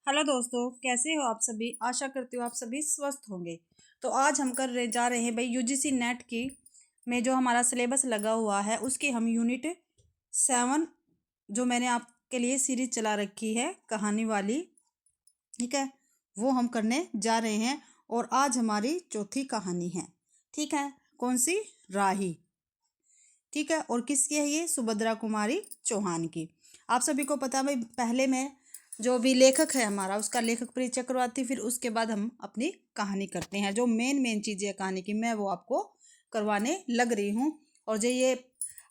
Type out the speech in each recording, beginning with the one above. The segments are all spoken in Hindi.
हेलो दोस्तों, कैसे हो आप सभी। आशा करती हूँ आप सभी स्वस्थ होंगे। तो आज हम जा रहे हैं भाई यूजीसी नेट की में जो हमारा सिलेबस लगा हुआ है उसकी हम यूनिट 7 जो मैंने आपके लिए सीरीज चला रखी है कहानी वाली, ठीक है, वो हम करने जा रहे हैं। और आज हमारी चौथी कहानी है, ठीक है। कौन सी? राही, ठीक है। और किसकी है ये? सुभद्रा कुमारी चौहान की। आप सभी को पता है भाई, पहले मैं जो भी लेखक है हमारा उसका लेखक परिचय करवाती, फिर उसके बाद हम अपनी कहानी करते हैं। जो मेन चीज़ें है कहानी की मैं वो आपको करवाने लग रही हूँ। और जो ये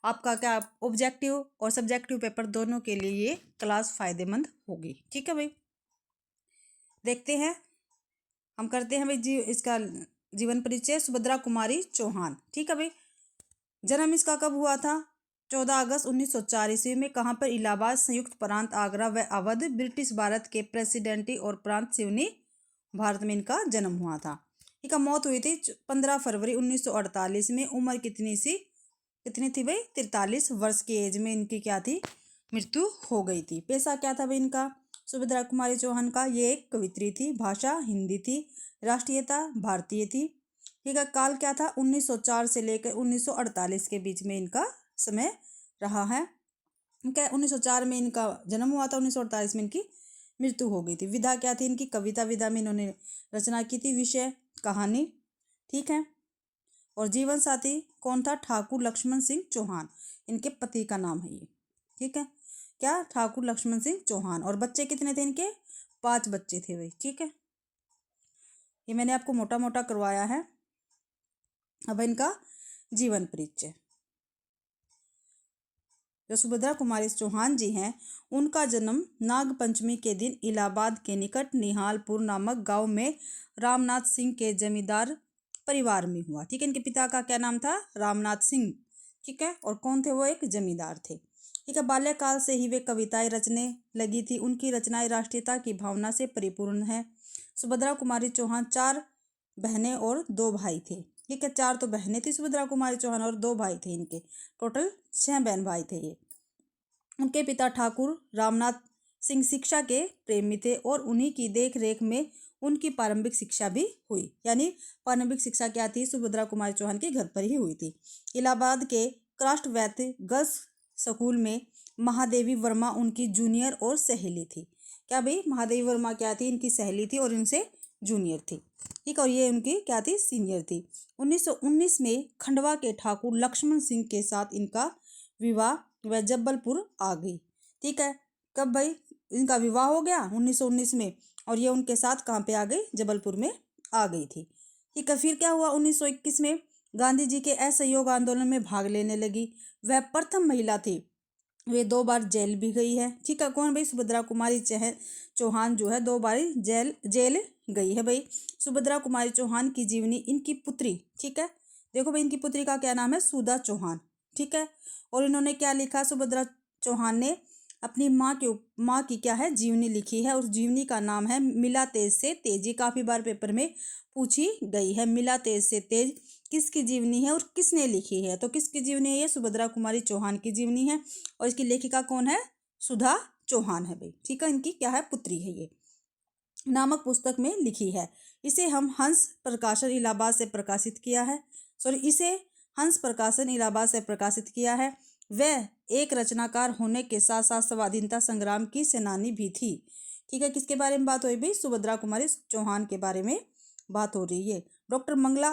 आपका क्या ऑब्जेक्टिव और सब्जेक्टिव पेपर दोनों के लिए ये क्लास फ़ायदेमंद होगी, ठीक है भाई। देखते हैं, हम करते हैं भाई जी इसका जीवन परिचय। सुभद्रा कुमारी चौहान, ठीक है भाई। जन्म इसका कब हुआ था? 14 अगस्त 1904 ईस्वी में। कहाँ पर? इलाहाबाद, संयुक्त प्रांत आगरा व अवध, ब्रिटिश भारत के प्रेसिडेंटी और प्रांत सिवनी भारत में इनका जन्म हुआ था। इनका मौत हुई थी 15 फरवरी 1948 में। उम्र कितनी थी भाई? 43 वर्ष की एज में इनकी क्या थी? मृत्यु हो गई थी। पेशा क्या था भाई इनका? सुभद्रा कुमारी चौहान का ये एक कवित्री थी। भाषा हिंदी थी। राष्ट्रीयता भारतीय थी, ठीक है। काल क्या था? 1904 से लेकर 1948 के बीच में इनका समय रहा है, ठीक है। 1904 में इनका जन्म हुआ था, 1948 में इनकी मृत्यु हो गई थी। विधा क्या थी इनकी? कविता विधा में इन्होंने रचना की थी। विषय कहानी, ठीक है। और जीवन साथी कौन था? ठाकुर लक्ष्मण सिंह चौहान, इनके पति का नाम है ये, ठीक है। क्या? ठाकुर लक्ष्मण सिंह चौहान। और बच्चे कितने थे इनके? 5 बच्चे थे भाई, ठीक है। ये मैंने आपको मोटा मोटा करवाया है। अब इनका जीवन परिचय। जो सुभद्रा कुमारी चौहान जी हैं उनका जन्म नाग पंचमी के दिन इलाहाबाद के निकट निहालपुर नामक गांव में रामनाथ सिंह के जमींदार परिवार में हुआ, ठीक है। इनके पिता का क्या नाम था? रामनाथ सिंह, ठीक है। और कौन थे वो? एक जमींदार थे, ठीक है। बाल्यकाल से ही वे कविताएं रचने लगी थी। उनकी रचनाएं राष्ट्रीयता की भावना से परिपूर्ण है। सुभद्रा कुमारी चौहान 4 बहनें और 2 भाई थे, ठीक है। 4 तो बहनें थी सुभद्रा कुमारी चौहान और 2 भाई थे इनके। टोटल 6 बहन भाई थे ये। उनके पिता ठाकुर रामनाथ सिंह शिक्षा के प्रेमी थे और उन्हीं की देख रेख में उनकी प्रारंभिक शिक्षा भी हुई। यानी प्रारंभिक शिक्षा क्या थी? सुभद्रा कुमारी चौहान के घर पर ही हुई थी। इलाहाबाद के क्राफ्टवैथ गर्ल्स स्कूल में महादेवी वर्मा उनकी जूनियर और सहेली थी। क्या भाई? महादेवी वर्मा क्या थी? इनकी सहेली थी और इनसे जूनियर थी, ठीक। और ये उनकी क्या थी? सीनियर थी। 1919 में खंडवा के ठाकुर लक्ष्मण सिंह के साथ इनका विवाह वह जबलपुर आ गई, ठीक है। कब भाई इनका विवाह हो गया? 1919 में। और ये उनके साथ कहाँ पे आ गई? जबलपुर में आ गई थी, ठीक है। फिर क्या हुआ? 1921 में गांधी जी के असहयोग आंदोलन में भाग लेने लगी। वह प्रथम महिला थी। वे 2 बार जेल भी गई है, ठीक है। कौन भाई? सुभद्रा कुमारी चौहान जो है 2 बार जेल गई है भाई। सुभद्रा कुमारी चौहान की जीवनी, इनकी पुत्री, ठीक है। देखो भाई इनकी पुत्री का क्या नाम है? सुधा चौहान, ठीक है। और इन्होंने क्या लिखा? सुभद्रा चौहान ने अपनी माँ की क्या है? जीवनी लिखी है। और जीवनी का नाम है मिला तेज से तेज। ये काफ़ी बार पेपर में पूछी गई है। मिला तेज से तेज किसकी जीवनी है और किसने लिखी है? तो किसकी जीवनी है ये? सुभद्रा कुमारी चौहान की जीवनी है। और इसकी लेखिका कौन है? सुधा चौहान है भाई, ठीक है। इनकी क्या है? पुत्री है ये। नामक पुस्तक में लिखी है। इसे हम हंस प्रकाशन इलाहाबाद से प्रकाशित किया है। इसे हंस प्रकाशन इलाहाबाद से प्रकाशित किया है। वह एक रचनाकार होने के साथ साथ स्वाधीनता संग्राम की सेनानी भी थी, ठीक है। किसके बारे में बात हो रही भाई? सुभद्रा कुमारी चौहान के बारे में बात हो रही है। डॉक्टर मंगला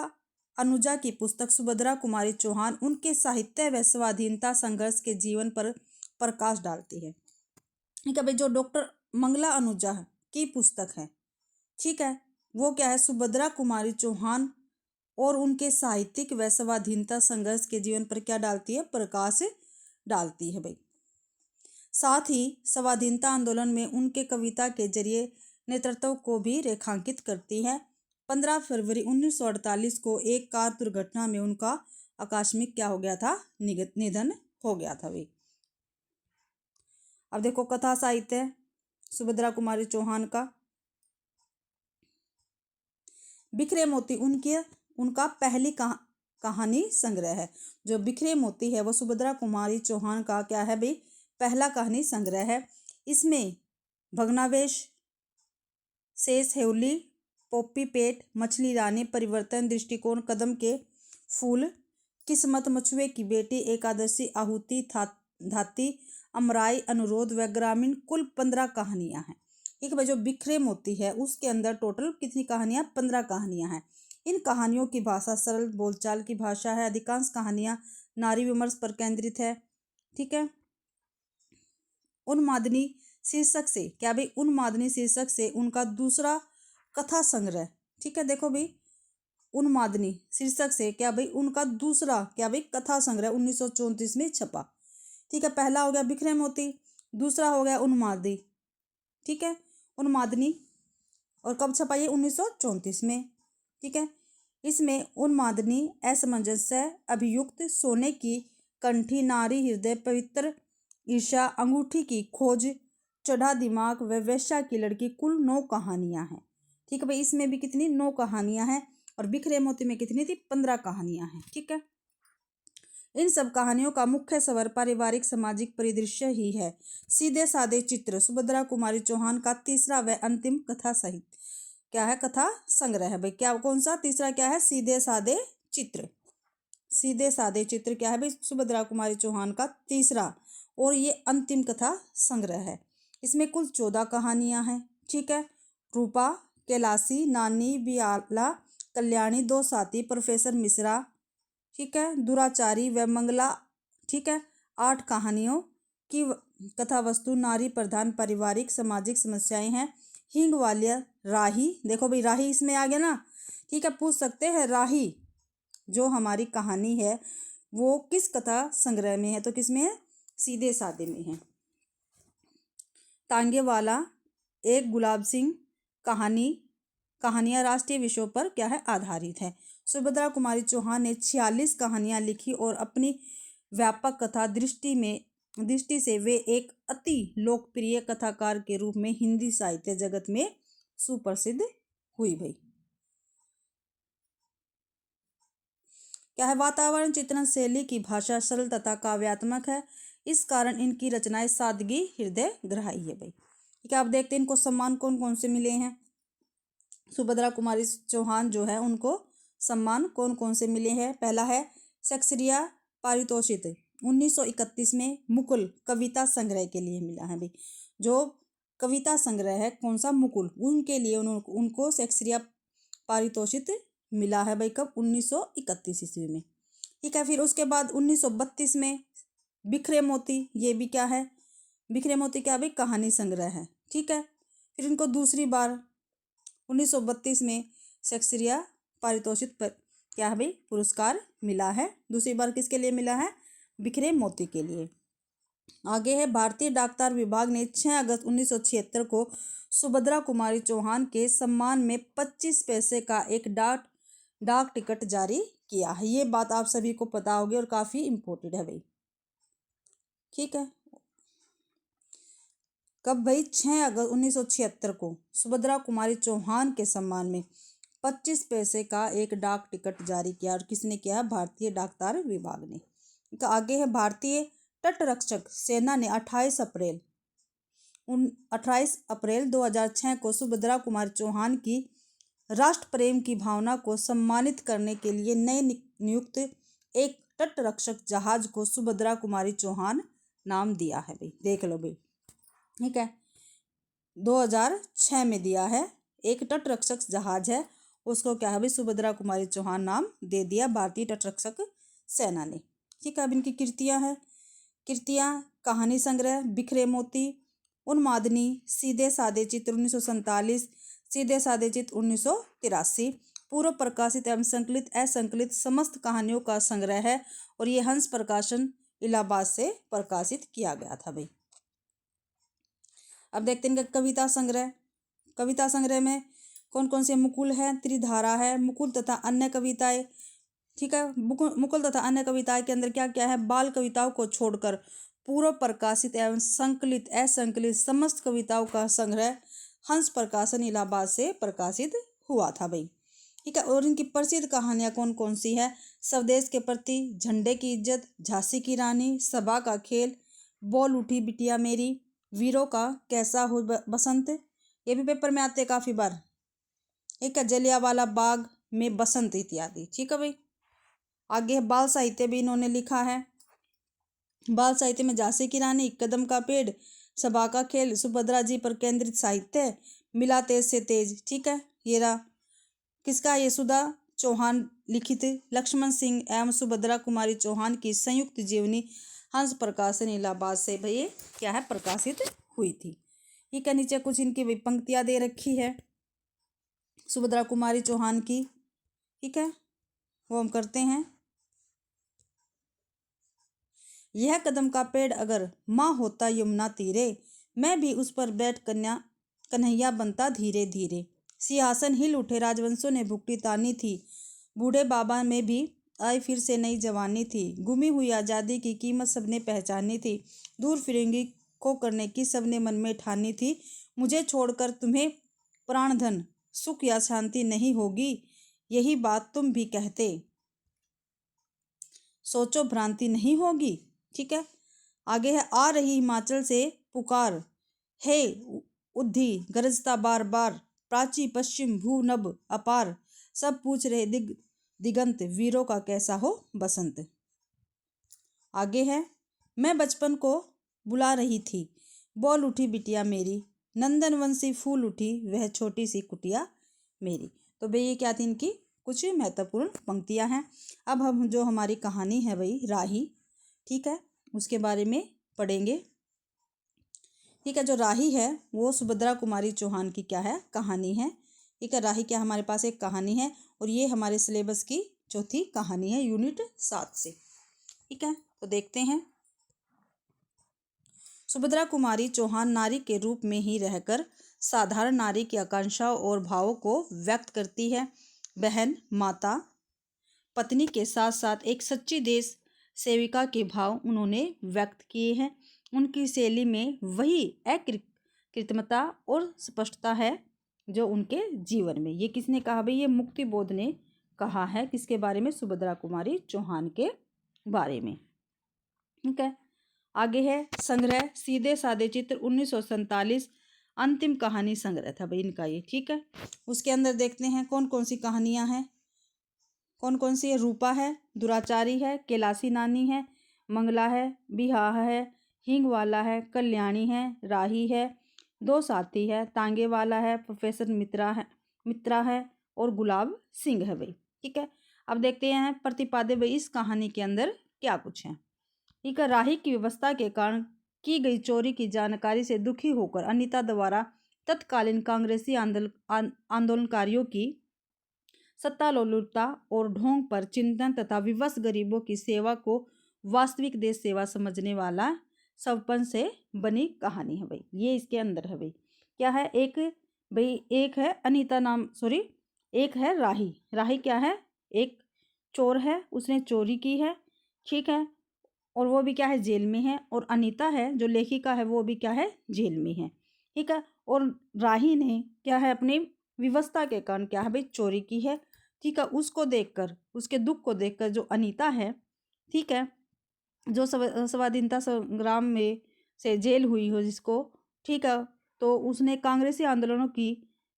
अनुजा की पुस्तक सुभद्रा कुमारी चौहान उनके साहित्य व स्वाधीनता संघर्ष के जीवन पर प्रकाश डालती है, ठीक है भाई। जो डॉक्टर मंगला अनुजा की पुस्तक है, ठीक है, वो क्या है? सुभद्रा कुमारी चौहान और उनके साहित्यिक व स्वाधीनता संघर्ष के जीवन पर क्या डालती है? प्रकाश डालती है भाई। साथ ही स्वाधीनता आंदोलन में उनके कविता के जरिए नेतृत्व को भी रेखांकित करती है। 15 फरवरी 1948 को एक कार दुर्घटना में उनका आकस्मिक क्या हो गया था? निधन हो गया था भाई। अब देखो कथा साहित्य सुभद्रा कुमारी चौहान का। बिखरे मोती उनका पहली कहानी संग्रह है। जो बिखरे मोती है वो सुभद्रा कुमारी चौहान का क्या है भाई? पहला कहानी संग्रह है। इसमें भग्नावेश, शेष हेवली, पोपी पेट, मछली रानी, परिवर्तन, दृष्टिकोण, कदम के फूल, किस्मत, मछुए की बेटी, एकादशी, आहुति, धाती, अमराई, अनुरोध व ग्रामीण, कुल 15 कहानियां हैं। ठीक है भाई, जो बिखरे मोती है उसके अंदर टोटल कितनी कहानियां? 15 कहानियां हैं। इन कहानियों की भाषा सरल बोलचाल की भाषा है। अधिकांश कहानियां नारी विमर्श पर केंद्रित है। ठीक है। उन्मादनी शीर्षक से क्या भाई? उन्मादनी शीर्षक से उनका दूसरा कथा संग्रह, ठीक है, देखो भाई, उन्मादनी शीर्षक से क्या भाई? उनका दूसरा क्या भाई? कथा संग्रह 1934 में छपा। ठीक है, पहला हो गया बिखरे मोती, दूसरा हो गया उन्मादी। ठीक है, उन्मादनी, और कब छपा ये? 1934 में। ठीक है, इसमें उन्मादनी, असमंजस्य, अभियुक्त, सोने की कंठी, नारी हृदय, पवित्र ईर्षा, अंगूठी की खोज, चढ़ा दिमाग व वेश्या की लड़की, कुल 9 कहानियां हैं। ठीक है भाई, इसमें भी कितनी? 9 कहानियां हैं। और बिखरे मोती में कितनी थी? 15 कहानियां हैं। ठीक है, इन सब कहानियों का मुख्य स्वर पारिवारिक सामाजिक परिदृश्य ही है। सीधे सादे चित्र सुभद्रा कुमारी चौहान का तीसरा व अंतिम कथा सहित क्या है? कथा संग्रह है भाई। क्या, कौन सा? तीसरा क्या है? सीधे सादे चित्र। सीधे सादे चित्र क्या है भाई? सुभद्रा कुमारी चौहान का तीसरा और ये अंतिम कथा संग्रह है। इसमें कुल 14 कहानियां हैं। ठीक है, रूपा, कैलासी, नानी, बियाला, कल्याणी, दो साथी, प्रोफेसर मिश्रा, ठीक है, दुराचारी व मंगला। ठीक है, 8 कहानियों की कथा वस्तु नारी प्रधान पारिवारिक सामाजिक समस्याएं हैं। हींग वालिया, राही, देखो भाई राही इसमें आ गया ना। ठीक है, पूछ सकते हैं राही जो हमारी कहानी है वो किस कथा संग्रह में है? तो किसमें है? सीधे सादे में है। तांगे वाला, एक गुलाब सिंह कहानियां राष्ट्रीय विषयों पर क्या है? आधारित है। सुभद्रा कुमारी चौहान ने 46 कहानियां लिखी और अपनी व्यापक कथा दृष्टि से वे एक अति लोकप्रिय कथाकार के रूप में हिंदी साहित्य जगत में सुप्रसिद्ध हुई भाई। क्या है? वातावरण चित्रण शैली की भाषा सरल तथा काव्यात्मक है। इस कारण इनकी रचनाएं सादगी हृदय ग्राही है भाई। ठीक है, आप देखते हैं इनको सम्मान कौन कौन से मिले हैं। सुभद्रा कुमारी चौहान जो है उनको सम्मान कौन कौन से मिले हैं? पहला है शेक्सपियर पारितोषिक 1931 में मुकुल कविता संग्रह के लिए मिला है भाई। जो कविता संग्रह है कौन सा? मुकुल, उनके लिए उनको शेक्सपियर पारितोषिक मिला है भाई। कब? 1931 ईस्वी में। ठीक है, फिर उसके बाद 1932 में बिखरे मोती, ये भी क्या है? बिखरे मोती क्या भाई? कहानी संग्रह है। ठीक है, फिर इनको दूसरी बार 1932 में शेक्सपियर पारितोषिक पर क्या है भाई? पुरस्कार मिला है। दूसरी बार किसके लिए मिला है? बिखरे मोती के लिए। आगे है भारतीय डाकतार विभाग ने 6 अगस्त 1976 को सुभद्रा कुमारी चौहान के सम्मान में 25 पैसे का एक डाक टिकट जारी किया है। ये बात आप सभी को पता होगी और काफी इम्पोर्टेंट है भाई। ठीक है, कब भाई? 6 अगस्त 1976 को सुभद्रा कुमारी चौहान के सम्मान में 25 पैसे का एक डाक टिकट जारी किया। और किसने किया? भारतीय डाकतार विभाग ने। आगे है भारतीय तटरक्षक सेना ने 28 अप्रैल 2006 को सुभद्रा कुमारी चौहान की राष्ट्र प्रेम की भावना को सम्मानित करने के लिए नए नियुक्त एक तटरक्षक जहाज को सुभद्रा कुमारी चौहान नाम दिया है भाई। देख लो भाई। ठीक है, 2006 में दिया है। एक तटरक्षक जहाज है उसको क्या है भाई? सुभद्रा कुमारी चौहान नाम दे दिया भारतीय तटरक्षक सेना ने। ठीक है, अब इनकी कृतियां हैं। कृतियां: कहानी संग्रह बिखरे मोती, उन्मादनी, सीधे सादे चित्र 1947, सीधे सादे चित्र 1983, पूर्व प्रकाशित एवं संकलित असंकलित समस्त कहानियों का संग्रह है और ये हंस प्रकाशन इलाहाबाद से प्रकाशित किया गया था भाई। अब देखते हैं इनका कविता संग्रह। कविता संग्रह में कौन कौन से? मुकुल है, त्रिधारा है, मुकुल तथा अन्य कविताएं। ठीक है, मुकुल तथा अन्य कविताएं के अंदर क्या क्या है? बाल कविताओं को छोड़कर पूर्व प्रकाशित एवं संकलित असंकलित समस्त कविताओं का संग्रह हंस प्रकाशन इलाहाबाद से प्रकाशित हुआ था भाई। ठीक है, और इनकी प्रसिद्ध कहानियां कौन कौन सी है? स्वदेश के प्रति, झंडे की इज्जत, झांसी की रानी, सभा का खेल, बोल उठी बिटिया मेरी, वीरों का कैसा हो बसंत, ये भी पेपर में आते हैं काफ़ी बार। एक है जलियांवाला बाग में बसंत इत्यादि। ठीक है भाई। आगे है बाल साहित्य भी इन्होंने लिखा है। बाल साहित्य में झांसी की रानी, कदम का पेड़, सभा का खेल, सुभद्रा जी पर केंद्रित साहित्य, मिला तेज से तेज। ठीक है, ये रहा किसका, ये सुधा चौहान लिखित लक्ष्मण सिंह एवं सुभद्रा कुमारी चौहान की संयुक्त जीवनी हंस प्रकाशन इलाहाबाद से भाई क्या है प्रकाशित हुई थी। ठीक है, नीचे कुछ इनकी भी पंक्तियां दे रखी है सुभद्रा कुमारी चौहान की। ठीक है, वो हम करते हैं। यह कदम का पेड़ अगर माँ होता यमुना तीरे, मैं भी उस पर बैठ कन्हैया बनता धीरे धीरे। सिंहासन हिल उठे, राजवंशों ने भुगती तानी थी, बूढ़े बाबा में भी आई फिर से नई जवानी थी। गुमी हुई आज़ादी की कीमत सबने पहचानी थी, दूर फिरेंगी को करने की सबने मन में ठानी थी। मुझे छोड़कर तुम्हें प्राण धन सुख या शांति नहीं होगी, यही बात तुम भी कहते, सोचो भ्रांति नहीं होगी। ठीक है, आगे है आ रही हिमाचल से पुकार, हे उद्धि गरजता बार बार, प्राची पश्चिम भू नभ अपार, सब पूछ रहे दिगंत, वीरों का कैसा हो बसंत। आगे है मैं बचपन को बुला रही थी, बोल उठी बिटिया मेरी, नंदनवंशी फूल उठी वह छोटी सी कुटिया मेरी। तो भाई ये क्या थी इनकी कुछ महत्वपूर्ण पंक्तियां हैं। अब हम जो हमारी कहानी है भाई राही, ठीक है, उसके बारे में पढ़ेंगे। ठीक है, जो राही है वो सुभद्रा कुमारी चौहान की क्या है कहानी है। ठीक है, राही क्या हमारे पास एक कहानी है और ये हमारे सिलेबस की चौथी कहानी है यूनिट 7 से। ठीक है, तो देखते हैं। सुभद्रा कुमारी चौहान नारी के रूप में ही रहकर साधारण नारी की आकांक्षाओं और भावों को व्यक्त करती है। बहन, माता, पत्नी के साथ साथ एक सच्ची देश सेविका के भाव उन्होंने व्यक्त किए हैं। उनकी शैली में वही कृत्रिमता और स्पष्टता है जो उनके जीवन में। ये किसने कहा भाई, ये मुक्ति बोध ने कहा है। किसके बारे में, सुभद्रा कुमारी चौहान के बारे में। ठीक है, आगे है संग्रह सीधे साधे चित्र 1947 अंतिम कहानी संग्रह था भाई इनका ये। ठीक है, उसके अंदर देखते हैं कौन कौन सी कहानियां हैं, कौन कौन सी है। रूपा है, दुराचारी है, कैलासी नानी है, मंगला है, बिहाह है, हींग वाला है, कल्याणी है, राही है, दो साथी है, तांगे वाला है, प्रोफेसर मित्रा है और गुलाब सिंह है भाई। ठीक है, अब देखते हैं प्रतिपाद्य भाई इस कहानी के अंदर क्या कुछ है। ठीक है, राही की व्यवस्था के कारण की गई चोरी की जानकारी से दुखी होकर अनीता द्वारा तत्कालीन कांग्रेसी आंदोलनकारियों की सत्तालोलुपता और ढोंग पर चिंतन तथा विवश गरीबों की सेवा को वास्तविक देश सेवा समझने वाला सवपन से बनी कहानी है भाई। ये इसके अंदर है भाई। क्या है, एक भाई एक है अनीता नाम एक है राही। राही क्या है, एक चोर है, उसने चोरी की है। ठीक है, और वो भी क्या है जेल में है। और अनीता है जो लेखिका है वो भी क्या है जेल में है। ठीक है, और राही ने क्या है अपनी विवशता के कारण क्या है भाई चोरी की है। ठीक है, उसको देखकर, उसके दुख को देखकर जो अनीता है, ठीक है, जो स्वाधीनता संग्राम में से जेल हुई हो जिसको, ठीक है, तो उसने कांग्रेसी आंदोलनों की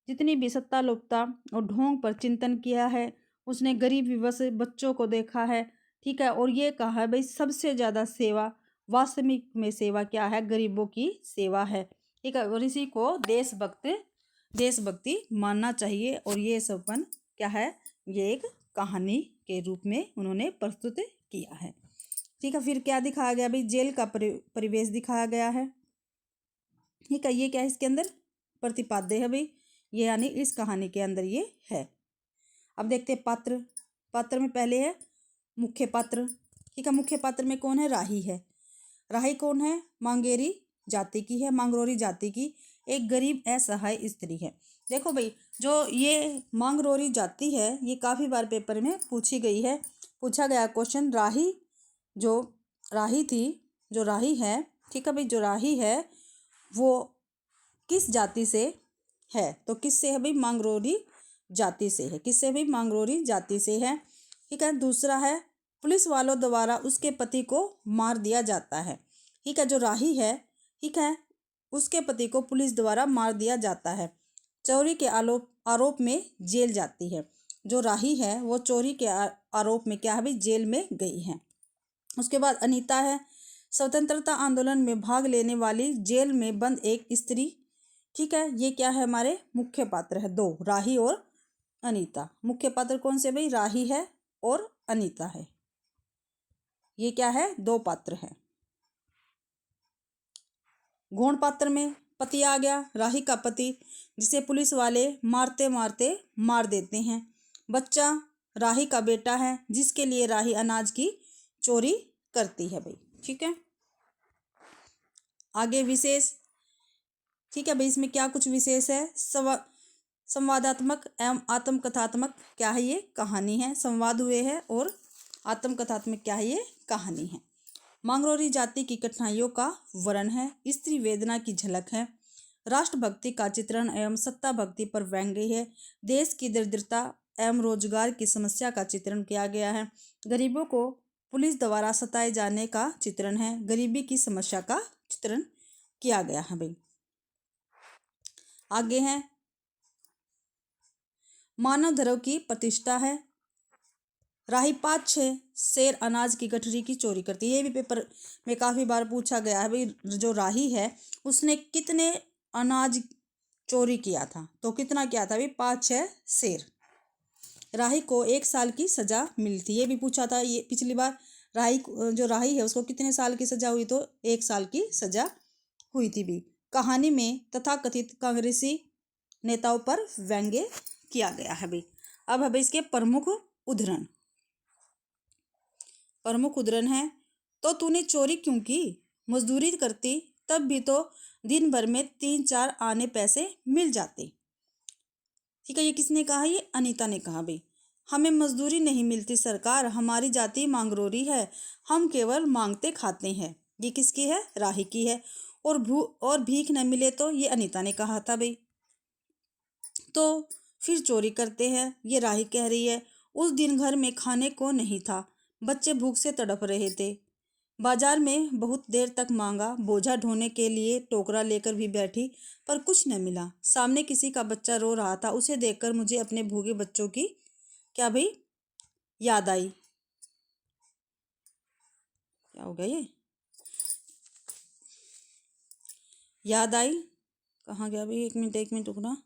जितनी भी सत्तालोलुपता और ढोंग पर चिंतन किया है। उसने गरीब विवश बच्चों को देखा है। ठीक है, और ये कहा है भाई सबसे ज़्यादा सेवा, वास्तविक में सेवा क्या है, गरीबों की सेवा है। ठीक है, और इसी को देशभक्ति मानना चाहिए। और ये सपन क्या है, ये एक कहानी के रूप में उन्होंने प्रस्तुत किया है। ठीक है, फिर क्या दिखाया गया भाई, जेल का परिवेश दिखाया गया है। ठीक है, ये क्या है इसके अंदर प्रतिपाद्य है भाई, ये यानी इस कहानी के अंदर ये है। अब देखते हैं पात्र में पहले है मुख्य पात्र। ठीक है, मुख्य पात्र में कौन है, राही है। राही कौन है, मांगेरी जाति की है, मांगरोरी जाति की एक गरीब असहाय स्त्री है। देखो भाई, जो ये मांगरोरी जाति है ये काफ़ी बार पेपर में पूछा गया क्वेश्चन। जो राही थी, जो राही है, ठीक है भाई, जो राही है वो किस जाति से है, तो किससे है भाई, मांगरोरी जाति से है। किससे भाई, मांगरोरी जाति से है। ठीक है, दूसरा है पुलिस वालों द्वारा उसके पति को मार दिया जाता है। ठीक है, जो राही है, ठीक है, उसके पति को पुलिस द्वारा मार दिया जाता है। चोरी के आरोप में जेल जाती है। जो राही है वो चोरी के आरोप में क्या है भाई, जेल में गई है। उसके बाद अनीता है, स्वतंत्रता आंदोलन में भाग लेने वाली जेल में बंद एक स्त्री। ठीक है, ये क्या है, हमारे मुख्य पात्र है दो, राही और अनीता। मुख्य पात्र कौन से भाई, राही है और अनीता है। ये क्या है, दो पात्र हैं। गौण पात्र में पति आ गया, राही का पति, जिसे पुलिस वाले मारते मारते मार देते हैं। बच्चा राही का बेटा है, जिसके लिए राही अनाज की चोरी करती है भाई। ठीक है, आगे विशेष। ठीक है भाई, इसमें क्या कुछ विशेष है, संवादात्मक एवं आत्मकथात्मक क्या है, ये कहानी है, संवाद हुए हैं, और आत्मकथात्मक क्या है, ये कहानी है। मांगरोली जाति की कठिनाइयों का वर्णन है, स्त्री वेदना की झलक है, राष्ट्रभक्ति का चित्रण एवं सत्ता भक्ति पर व्यंग्य है, देश की दरिद्रता एवं रोजगार की समस्या का चित्रण किया गया है, गरीबों को पुलिस द्वारा सताए जाने का चित्रण है, गरीबी की समस्या का चित्रण किया गया है भाई। आगे है मानव धर्म की प्रतिष्ठा है, राही 5-6 शेर अनाज की गठरी की चोरी करती है। ये भी पेपर में काफ़ी बार पूछा गया है भाई, जो राही है उसने कितने अनाज चोरी किया था, तो कितना किया था भाई, 5-6 शेर। राही को 1 साल की सज़ा मिली थी, ये भी पूछा था ये पिछली बार। जो राही है उसको कितने साल की सज़ा हुई, तो 1 साल की सज़ा हुई थी भी। कहानी में तथाकथित कांग्रेसी नेताओं पर व्यंग्य किया गया है भाई। अब है भाई इसके प्रमुख उदाहरण। प्रमुख उदाहरण है, तो तूने चोरी क्यों की, मजदूरी करती तब भी तो दिन भर में 3-4 आने पैसे मिल जाते। ठीक है, ये किसने कहा, ये अनीता ने कहा भाई। हमें मजदूरी नहीं मिलती सरकार, हमारी जाति मांगरोरी है, हम केवल मांगते खाते हैं। ये किसकी है, राही की है। और भीख न मिले तो, ये अनीता ने कहा था भाई। तो फिर चोरी करते हैं, ये राही कह रही है। उस दिन घर में खाने को नहीं था, बच्चे भूख से तड़प रहे थे, बाजार में बहुत देर तक मांगा, बोझा ढोने के लिए टोकरा लेकर भी बैठी, पर कुछ न मिला। सामने किसी का बच्चा रो रहा था, उसे देखकर मुझे अपने भूखे बच्चों की क्या भाई याद आई। क्या हो गया, ये याद आई, कहाँ गया भाई, एक मिनट रुकना।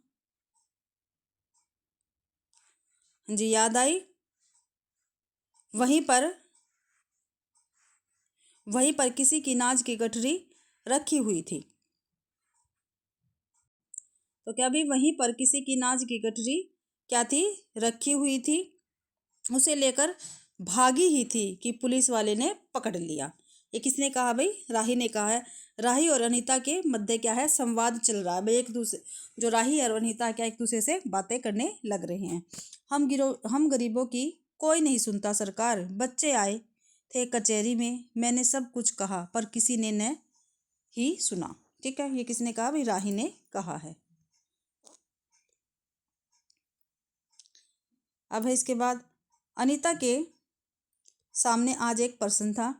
जी, याद आई। वहीं पर किसी की नाज की गठरी रखी हुई थी। तो क्या भी वहीं पर किसी की नाज की गठरी क्या थी, रखी हुई थी, उसे लेकर भागी ही थी कि पुलिस वाले ने पकड़ लिया। ये किसने कहा भाई, राही ने कहा है। राही और अनीता के मध्य क्या है, संवाद चल रहा है भाई। एक दूसरे, जो राही और अनीता क्या एक दूसरे से बातें करने लग रहे हैं। हम गरीबों की कोई नहीं सुनता सरकार, बच्चे आए थे कचहरी में, मैंने सब कुछ कहा पर किसी ने न ही सुना। ठीक है, ये किसने कहा भाई, राही ने कहा है। अब है इसके बाद, अनीता के सामने आज एक प्रश्न था।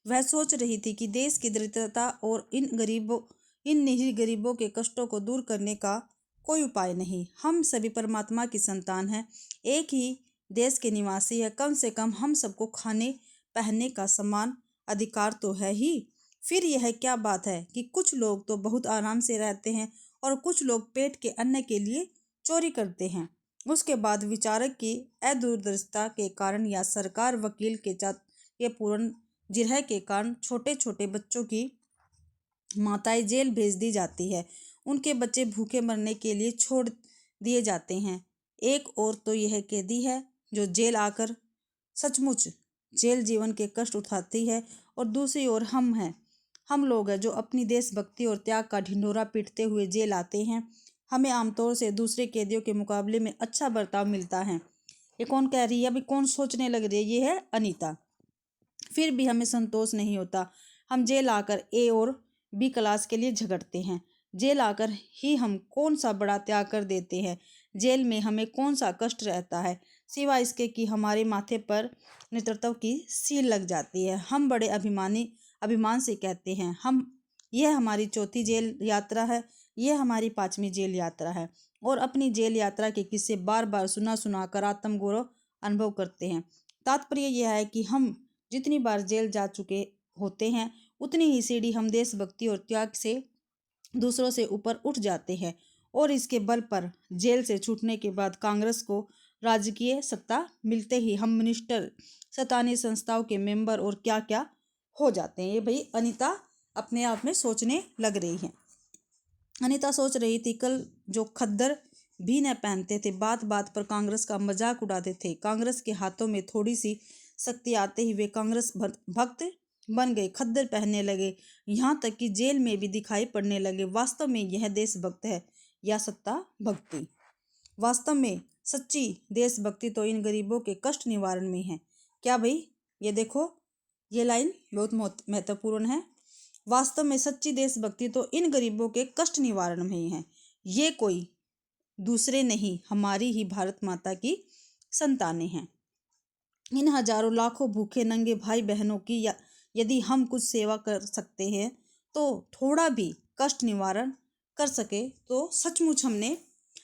वह सोच रही थी कि देश की दरिद्रता और इन निरीह गरीबों के कष्टों को दूर करने का कोई उपाय नहीं। हम सभी परमात्मा की संतान हैं, एक ही देश के निवासी है, कम से कम हम सबको खाने पहनने का समान अधिकार तो है ही। फिर यह क्या बात है कि कुछ लोग तो बहुत आराम से रहते हैं और कुछ लोग पेट के अन्न के लिए चोरी करते हैं। उसके बाद विचारक की अदूरदर्शिता के कारण या सरकार वकील के चातुर्यपूर्ण जिरह के कारण छोटे छोटे बच्चों की माताएं जेल भेज दी जाती है, उनके बच्चे भूखे मरने के लिए छोड़ दिए जाते हैं। एक और तो यह कैदी है जो जेल आकर सचमुच जेल जीवन के कष्ट उठाती है, और दूसरी ओर हम लोग हैं जो अपनी देशभक्ति और त्याग का ढिंढोरा पीटते हुए जेल आते हैं। हमें आमतौर से दूसरे कैदियों के मुकाबले में अच्छा बर्ताव मिलता है। ये कौन कह रही है, अभी कौन सोचने लग रही है, ये है अनीता। फिर भी हमें संतोष नहीं होता, हम जेल आकर ए और बी क्लास के लिए झगड़ते हैं। जेल आकर ही हम कौन सा बड़ा त्याग कर देते हैं, जेल में हमें कौन सा कष्ट रहता है, सिवाय इसके कि हमारे माथे पर नेतृत्व की सील लग जाती है। हम बड़े अभिमान से कहते हैं, हम यह हमारी चौथी जेल यात्रा है, यह हमारी 5वीं जेल यात्रा है और अपनी जेल यात्रा के किस्से बार बार सुना कर आत्मगौरव अनुभव करते हैं। तात्पर्य यह है कि हम जितनी बार जेल जा चुके होते हैं उतनी ही सीढ़ी हम देशभक्ति और त्याग से दूसरों से ऊपर उठ जाते हैं और इसके बल पर जेल से छूटने के बाद कांग्रेस को राजकीय सत्ता मिलते ही हम मिनिस्टर, सैतानी संस्थाओं के मेंबर और क्या क्या हो जाते हैं। ये भाई अनीता अपने आप में सोचने लग रही है। अनीता सोच रही थी कल जो खद्दर भी न पहनते थे, बात बात पर कांग्रेस का मजाक उड़ाते थे, कांग्रेस के हाथों में थोड़ी सी शक्ति आते ही वे कांग्रेस भक्त बन गए, खद्दर पहनने लगे, यहाँ तक कि जेल में भी दिखाई पड़ने लगे। वास्तव में यह देशभक्त है या सत्ता भक्ति? वास्तव में सच्ची देशभक्ति तो इन गरीबों के कष्ट निवारण में है। क्या भाई? ये देखो, ये लाइन बहुत महत्वपूर्ण है। वास्तव में सच्ची देशभक्ति तो इन गरीबों के कष्ट निवारण में ही है। ये कोई दूसरे नहीं, हमारी ही भारत माता की संतानें हैं। इन हजारों लाखों भूखे नंगे भाई बहनों की यदि हम कुछ सेवा कर सकते हैं तो थोड़ा भी कष्ट निवारण कर सके तो सचमुच हमने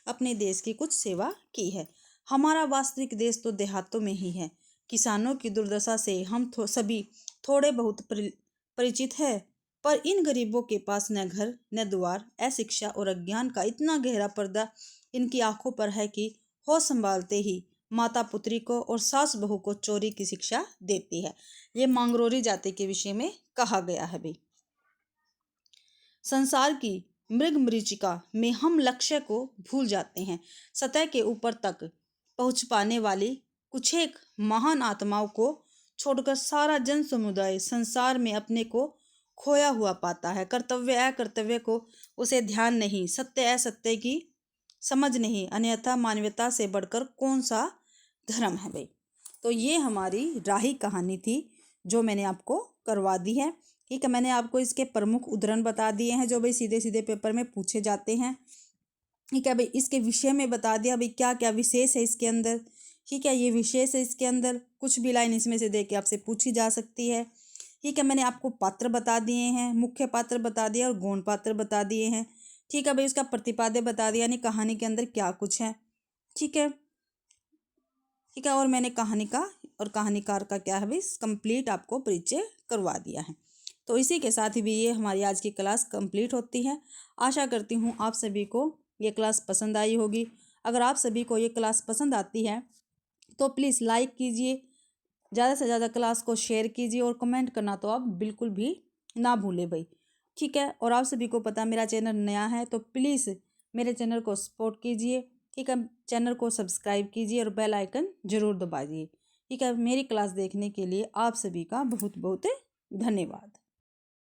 अपने देश की कुछ सेवा की है। हमारा वास्तविक देश तो देहातों में ही है। किसानों की दुर्दशा से हम सभी थोड़े बहुत परिचित है, पर इन गरीबों के पास न घर न द्वार, अशिक्षा और अज्ञान का इतना गहरा पर्दा इनकी आंखों पर है कि होश संभालते ही माता पुत्री को और सास बहू को चोरी की शिक्षा देती है। ये मांगरोरी जाति के विषय में कहा गया है। भाई संसार की मृग मरीचिका में हम लक्ष्य को भूल जाते हैं। सतह के ऊपर तक पहुंच पाने वाली कुछ एक महान आत्माओं को छोड़कर सारा जन समुदाय संसार में अपने को खोया हुआ पाता है। कर्तव्य अकर्तव्य को उसे ध्यान नहीं, सत्य असत्य की समझ नहीं, अन्यथा मानवता से बढ़कर कौन सा धर्म है। भाई तो ये हमारी राही कहानी थी जो मैंने आपको करवा दी है। ठीक है, मैंने आपको इसके प्रमुख उदाहरण बता दिए हैं जो भाई सीधे सीधे पेपर में पूछे जाते हैं। ठीक है भाई, इसके विषय में बता दिया भाई क्या क्या विशेष है इसके अंदर। ठीक है, ये विशेष है इसके अंदर, कुछ भी लाइन इसमें से दे के आपसे पूछी जा सकती है। ठीक है, मैंने आपको पात्र बता दिए हैं, मुख्य पात्र बता दिया और गौण पात्र बता दिए हैं। ठीक है भाई, उसका प्रतिपाद्य बता दिया, यानी कहानी के अंदर क्या कुछ है। ठीक है, ठीक है, और मैंने कहानी का और कहानीकार का क्या है भाई कंप्लीट आपको परिचय करवा दिया है। तो इसी के साथ ही भी ये हमारी आज की क्लास कंप्लीट होती है। आशा करती हूँ आप सभी को ये क्लास पसंद आई होगी। अगर आप सभी को ये क्लास पसंद आती है तो प्लीज़ लाइक कीजिए, ज़्यादा से ज़्यादा क्लास को शेयर कीजिए और कमेंट करना तो आप बिल्कुल भी ना भूलें भाई। ठीक है, और आप सभी को पता मेरा चैनल नया है तो प्लीज़ मेरे चैनल को सपोर्ट कीजिए। ठीक है, चैनल को सब्सक्राइब कीजिए और बेल आइकन ज़रूर दबाइए। ठीक है, मेरी क्लास देखने के लिए आप सभी का बहुत बहुत धन्यवाद।